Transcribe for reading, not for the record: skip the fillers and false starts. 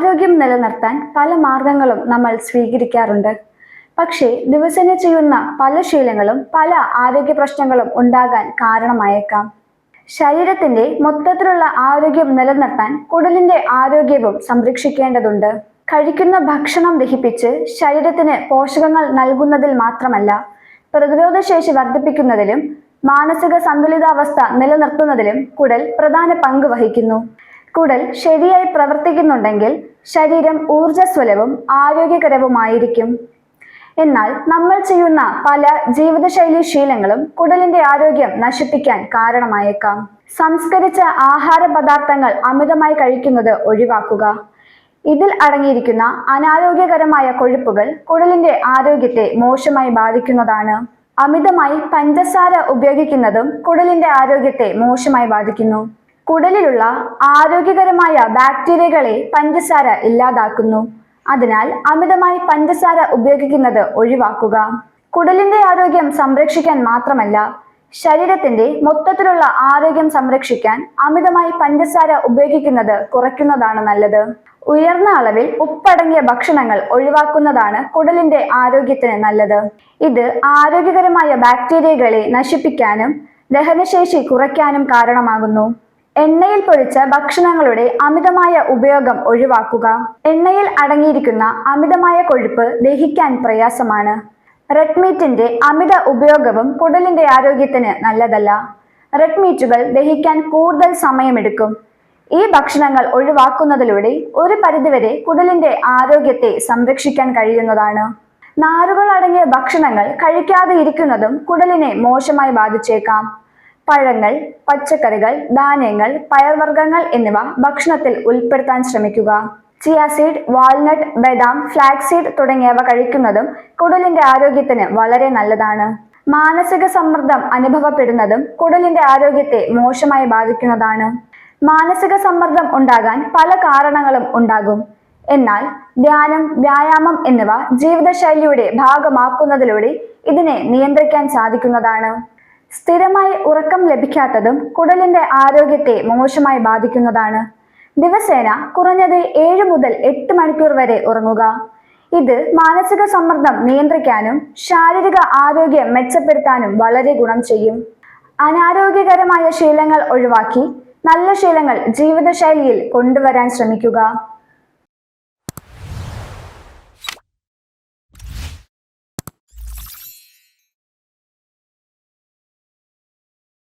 ആരോഗ്യം നിലനിർത്താൻ പല മാർഗങ്ങളും നമ്മൾ സ്വീകരിക്കാറുണ്ട്. പക്ഷേ ദിവസേന ചെയ്യുന്ന പല ശീലങ്ങളും പല ആരോഗ്യ പ്രശ്നങ്ങളും ഉണ്ടാകാൻ കാരണമായേക്കാം. ശരീരത്തിന്റെ മൊത്തത്തിലുള്ള ആരോഗ്യം നിലനിർത്താൻ കുടലിന്റെ ആരോഗ്യവും സംരക്ഷിക്കേണ്ടതുണ്ട്. കഴിക്കുന്ന ഭക്ഷണം ദഹിപ്പിച്ച് ശരീരത്തിന് പോഷകങ്ങൾ നൽകുന്നതിൽ മാത്രമല്ല, പ്രതിരോധശേഷി വർദ്ധിപ്പിക്കുന്നതിലും മാനസിക സന്തുലിതാവസ്ഥ നിലനിർത്തുന്നതിലും കുടൽ പ്രധാന പങ്ക് വഹിക്കുന്നു. കുടൽ ശരിയായി പ്രവർത്തിക്കുന്നുണ്ടെങ്കിൽ ശരീരം ഊർജ്ജസ്വലവും ആരോഗ്യകരവുമായിരിക്കും. എന്നാൽ നമ്മൾ ചെയ്യുന്ന പല ജീവിതശൈലി ശീലങ്ങളും കുടലിന്റെ ആരോഗ്യം നശിപ്പിക്കാൻ കാരണമായേക്കാം. സംസ്കരിച്ച ആഹാര പദാർത്ഥങ്ങൾ അമിതമായി കഴിക്കുന്നത് ഒഴിവാക്കുക. ഇതിൽ അടങ്ങിയിരിക്കുന്ന അനാരോഗ്യകരമായ കൊഴുപ്പുകൾ കുടലിന്റെ ആരോഗ്യത്തെ മോശമായി ബാധിക്കുന്നതാണ്. അമിതമായി പഞ്ചസാര ഉപയോഗിക്കുന്നതും കുടലിന്റെ ആരോഗ്യത്തെ മോശമായി ബാധിക്കുന്നു. കുടലിലുള്ള ആരോഗ്യകരമായ ബാക്ടീരിയകളെ പഞ്ചസാര ഇല്ലാതാക്കുന്നു. അതിനാൽ അമിതമായി പഞ്ചസാര ഉപയോഗിക്കുന്നത് ഒഴിവാക്കുക. കുടലിന്റെ ആരോഗ്യം സംരക്ഷിക്കാൻ മാത്രമല്ല, ശരീരത്തിന്റെ മൊത്തത്തിലുള്ള ആരോഗ്യം സംരക്ഷിക്കാൻ അമിതമായി പഞ്ചസാര ഉപയോഗിക്കുന്നത് കുറയ്ക്കുന്നതാണ് നല്ലത്. ഉയർന്ന അളവിൽ ഉപ്പടങ്ങിയ ഭക്ഷണങ്ങൾ ഒഴിവാക്കുന്നതാണ് കുടലിന്റെ ആരോഗ്യത്തിന് നല്ലത്. ഇത് ആരോഗ്യകരമായ ബാക്ടീരിയകളെ നശിപ്പിക്കാനും ദഹനശേഷി കുറയ്ക്കാനും കാരണമാകുന്നു. എണ്ണയിൽ പൊരിച്ച ഭക്ഷണങ്ങളുടെ അമിതമായ ഉപയോഗം ഒഴിവാക്കുക. എണ്ണയിൽ അടങ്ങിയിരിക്കുന്ന അമിതമായ കൊഴുപ്പ് ദഹിക്കാൻ പ്രയാസമാണ്. റെഡ് മീറ്റിന്റെ അമിത ഉപയോഗവും കുടലിന്റെ ആരോഗ്യത്തിന് നല്ലതല്ല. റെഡ് മീറ്റുകൾ ദഹിക്കാൻ കൂടുതൽ സമയമെടുക്കും. ഈ ഭക്ഷണങ്ങൾ ഒഴിവാക്കുന്നതിലൂടെ ഒരു പരിധിവരെ കുടലിന്റെ ആരോഗ്യത്തെ സംരക്ഷിക്കാൻ കഴിയുന്നതാണ്. നാരുകൾ അടങ്ങിയ ഭക്ഷണങ്ങൾ കഴിക്കാതെ ഇരിക്കുന്നതും കുടലിനെ മോശമായി ബാധിച്ചേക്കാം. പഴങ്ങൾ, പച്ചക്കറികൾ, ധാന്യങ്ങൾ, പയർവർഗ്ഗങ്ങൾ എന്നിവ ഭക്ഷണത്തിൽ ഉൾപ്പെടുത്താൻ ശ്രമിക്കുക. ചിയ സീഡ്, വാൾനട്ട്, ബദാം, ഫ്ലാക്സ് സീഡ് തുടങ്ങിയവ കഴിക്കുന്നതും കുടലിന്റെ ആരോഗ്യത്തിന് വളരെ നല്ലതാണ്. മാനസിക സമ്മർദ്ദം അനുഭവപ്പെടുന്നതും കുടലിന്റെ ആരോഗ്യത്തെ മോശമായി ബാധിക്കുന്നതാണ്. മാനസിക സമ്മർദ്ദം ഉണ്ടാകാൻ പല കാരണങ്ങളും ഉണ്ടാകും. എന്നാൽ ധ്യാനം, വ്യായാമം എന്നിവ ജീവിതശൈലിയുടെ ഭാഗമാക്കുന്നതിലൂടെ ഇതിനെ നിയന്ത്രിക്കാൻ സാധിക്കുന്നതാണ്. സ്ഥിരമായി ഉറക്കം ലഭിക്കാത്തതും കുടലിന്റെ ആരോഗ്യത്തെ മോശമായി ബാധിക്കുന്നതാണ്. ദിവസേന കുറഞ്ഞത് 7 മുതൽ 8 മണിക്കൂർ വരെ ഉറങ്ങുക. ഇത് മാനസിക സമ്മർദ്ദം നിയന്ത്രിക്കാനും ശാരീരിക ആരോഗ്യം മെച്ചപ്പെടുത്താനും വളരെ ഗുണം ചെയ്യും. അനാരോഗ്യകരമായ ശീലങ്ങൾ ഒഴിവാക്കി നല്ല ശീലങ്ങൾ ജീവിതശൈലിയിൽ കൊണ്ടുവരാൻ ശ്രമിക്കുക.